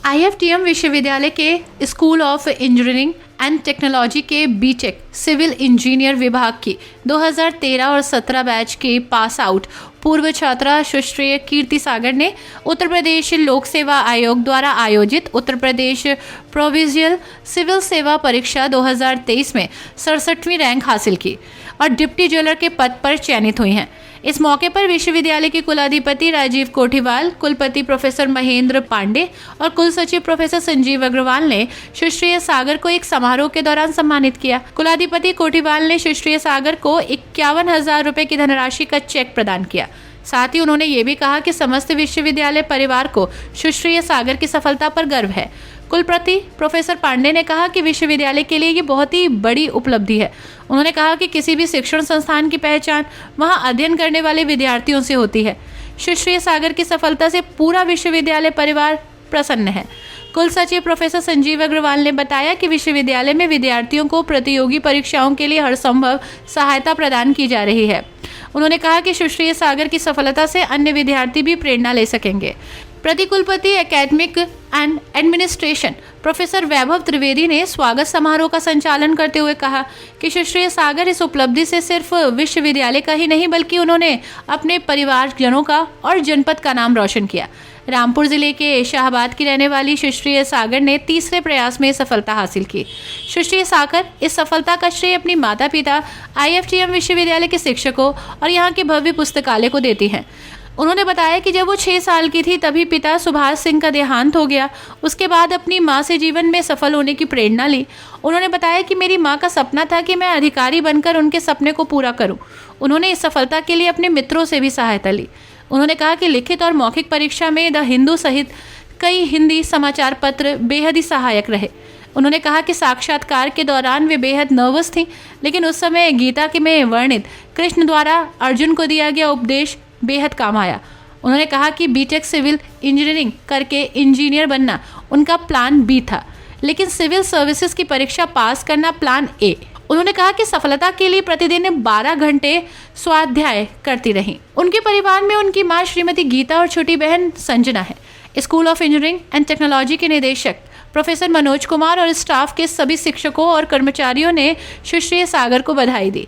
IFTM विश्वविद्यालय के school of engineering and technology के बीटेक सिविल इंजीनियर विभाग की 2013 और 17 बैच के पास आउट पूर्व छात्रा सुश्री कीर्ति सागर ने उत्तर प्रदेश लोक सेवा आयोग द्वारा आयोजित उत्तर प्रदेश प्रोविजियल सिविल सेवा परीक्षा 2023 में 67वीं रैंक हासिल की और डिप्टी जेलर के पद पर चयनित हुई हैं। इस मौके पर विश्वविद्यालय के कुलाधिपति राजीव कोठीवाल, कुलपति प्रोफेसर महेंद्र पांडे और कुल सचिव प्रोफेसर संजीव अग्रवाल ने सुश्री सागर को एक समारोह के दौरान सम्मानित किया। कुलाधिपति कोठीवाल ने सुश्री सागर को 51,000 रुपए की धनराशि का चेक प्रदान किया। साथ ही उन्होंने ये भी कहा कि समस्त विश्वविद्यालय परिवार को सुश्री सागर की सफलता पर गर्व है। कुलपति प्रोफेसर पांडे ने कहा कि विश्वविद्यालय के लिए ये बहुत ही बड़ी उपलब्धि है। उन्होंने कहा कि किसी भी शिक्षण संस्थान की पहचान वहां अध्ययन करने वाले विद्यार्थियों से होती है। सुश्री सागर की सफलता से पूरा विश्वविद्यालय परिवार प्रसन्न है। कुल सचिव प्रोफेसर संजीव अग्रवाल ने बताया कि विश्वविद्यालय में विद्यार्थियों को प्रतियोगी परीक्षाओं के लिए हर संभव सहायता प्रदान की जा रही है। उन्होंने कहा कि सुश्री सागर की सफलता से अन्य विद्यार्थी भी प्रेरणा ले सकेंगे। प्रतिकुलपति एकेडमिक एंड एडमिनिस्ट्रेशन प्रोफेसर वैभव त्रिवेदी ने स्वागत समारोह का संचालन करते हुए कहा कि सुश्री सागर इस उपलब्धि से सिर्फ विश्वविद्यालय का ही नहीं बल्कि उन्होंने अपने परिवारजनों का और जनपद का नाम रोशन किया। रामपुर जिले के शाहबाद की रहने वाली सुश्री सागर ने तीसरे प्रयास में सफलता हासिल की। सुश्री सागर इस सफलता का श्रेय अपनी माता पिता, IFTM विश्वविद्यालय के शिक्षकों और यहाँ के भव्य पुस्तकालय को देती हैं। उन्होंने बताया कि जब वो 6 साल की थी तभी पिता सुभाष सिंह का देहांत हो गया। उसके बाद अपनी माँ से जीवन में सफल होने की प्रेरणा ली। उन्होंने बताया कि मेरी माँ का सपना था कि मैं अधिकारी बनकर उनके सपने को पूरा करूं। उन्होंने इस सफलता के लिए अपने मित्रों से भी सहायता ली। उन्होंने कहा कि लिखित और मौखिक परीक्षा में द हिंदू सहित कई हिंदी समाचार पत्र बेहद ही सहायक रहे। उन्होंने कहा कि साक्षात्कार के दौरान वे बेहद नर्वस थीं, लेकिन उस समय गीता के में वर्णित कृष्ण द्वारा अर्जुन को दिया गया उपदेश बेहद काम आया। उन्होंने कहा कि बीटेक सिविल इंजीनियरिंग करके इंजीनियर बनना उनका प्लान बी था, लेकिन सिविल सर्विसेज की परीक्षा पास करना प्लान ए। उन्होंने कहा कि सफलता के लिए प्रतिदिन 12 घंटे स्वाध्याय करती रहीं। उनके परिवार में उनकी मां श्रीमती गीता और छोटी बहन संजना है। School of engineering and technology के निदेशक प्रोफेसर मनोज कुमार और स्टाफ के सभी शिक्षकों और कर्मचारियों ने सुश्री सागर को बधाई दी।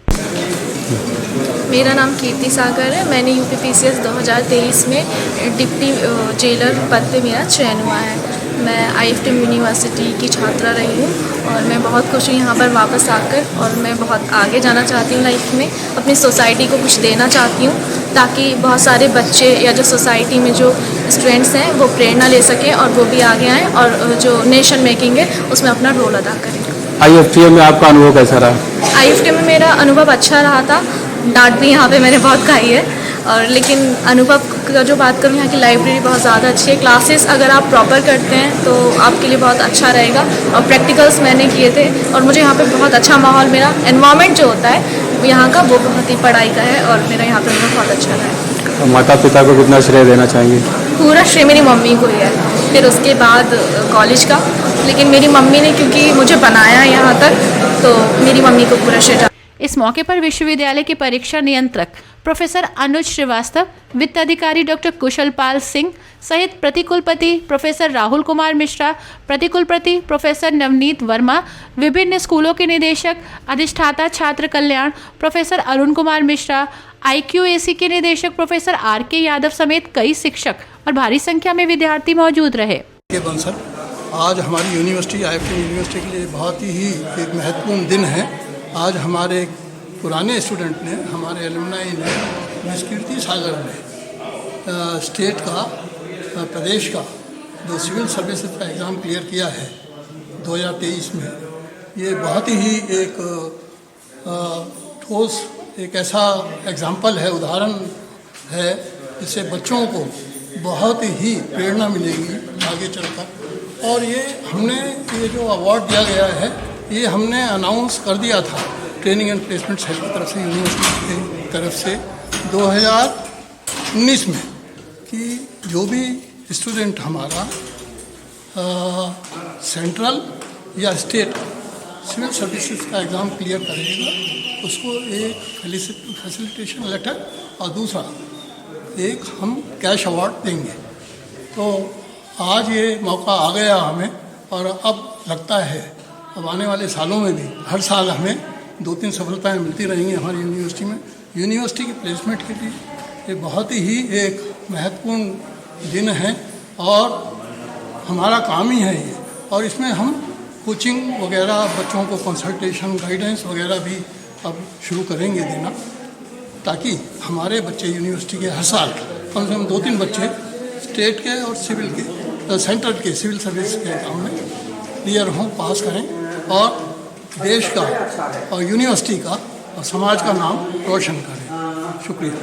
मेरा नाम कीर्ति सागर है। मैंने UPPCS 2023 में डिप्टी जेलर पद पे मेरा चयन हुआ है। मैं IFTM यूनिवर्सिटी की छात्रा रही हूँ और मैं बहुत खुश हूँ यहाँ पर वापस आकर, और मैं बहुत आगे जाना चाहती हूँ लाइफ में। अपनी सोसाइटी को कुछ देना चाहती हूँ ताकि बहुत सारे बच्चे या जो सोसाइटी में जो स्टूडेंट्स हैं वो प्रेरणा ले सकें और वो भी आगे आएँ और जो नेशन मेकिंग है उसमें अपना रोल अदा करें। IFTM में आपका अनुभव कैसा रहा? IFTM में मेरा अनुभव अच्छा रहा था। डांट भी यहाँ पे मैंने बहुत खाई है, और लेकिन अनुभव का जो बात करूँ, यहाँ की लाइब्रेरी बहुत ज़्यादा अच्छी है। क्लासेस अगर आप प्रॉपर करते हैं तो आपके लिए बहुत अच्छा रहेगा, और प्रैक्टिकल्स मैंने किए थे और मुझे यहाँ पे बहुत अच्छा माहौल मिला। एनवायरनमेंट जो होता है यहाँ का वो बहुत ही पढ़ाई का है और मेरा यहाँ पे बहुत अच्छा रहा है। माता पिता को कितना श्रेय देना चाहेंगे? पूरा श्रेय मेरी मम्मी को ही है, फिर उसके बाद कॉलेज का, लेकिन मेरी मम्मी ने क्योंकि मुझे बनाया यहाँ तक, तो मेरी मम्मी को पूरा श्रेय। इस मौके पर विश्वविद्यालय के परीक्षा नियंत्रक प्रोफेसर अनुज श्रीवास्तव, वित्त अधिकारी डॉक्टर कुशल पाल सिंह सहित प्रतिकुलपति प्रोफेसर राहुल कुमार मिश्रा, प्रतिकुलपति प्रोफेसर नवनीत वर्मा, विभिन्न स्कूलों के निदेशक, अधिष्ठाता छात्र कल्याण प्रोफेसर अरुण कुमार मिश्रा, IQAC के निदेशक प्रोफेसर RK यादव समेत कई शिक्षक और भारी संख्या में विद्यार्थी मौजूद रहे। आज हमारी यूनिवर्सिटी IFTM यूनिवर्सिटी के लिए बहुत ही एक महत्वपूर्ण दिन है। आज हमारे पुराने स्टूडेंट ने, हमारे एलुमनाई ने, मिस कीर्ति सागर ने स्टेट का, प्रदेश का जो सिविल सर्विसेज का एग्ज़ाम क्लियर किया है 2023 में, ये बहुत ही एक ठोस एक ऐसा एग्जाम्पल है, उदाहरण है, जिससे बच्चों को बहुत ही प्रेरणा मिलेगी आगे चलकर। और ये जो अवार्ड दिया गया है ये हमने अनाउंस कर दिया था ट्रेनिंग एंड प्लेसमेंट सेल की तरफ से, यूनिवर्सिटी की तरफ से 2019 में, कि जो भी स्टूडेंट हमारा सेंट्रल या स्टेट सिविल सर्विसेज का एग्ज़ाम क्लियर करेगा उसको एक फैसिलिटेशन लेटर और दूसरा एक हम कैश अवार्ड देंगे। तो आज ये मौका आ गया हमें, और अब लगता है अब आने वाले सालों में भी हर साल हमें 2-3 सफलताएं मिलती रहेंगी हमारी यूनिवर्सिटी में। यूनिवर्सिटी के प्लेसमेंट के लिए ये बहुत ही एक महत्वपूर्ण दिन है और हमारा काम ही है ये। और इसमें हम कोचिंग वगैरह, बच्चों को कंसल्टेशन, गाइडेंस वगैरह भी अब शुरू करेंगे देना, ताकि हमारे बच्चे यूनिवर्सिटी के हर साल कम से कम 2-3 बच्चे स्टेट के और सिविल के, सेंट्रल के सिविल सर्विस के एग्जाम में क्लियर हों, पास करें और देश का और यूनिवर्सिटी का और समाज का नाम रोशन करें। शुक्रिया।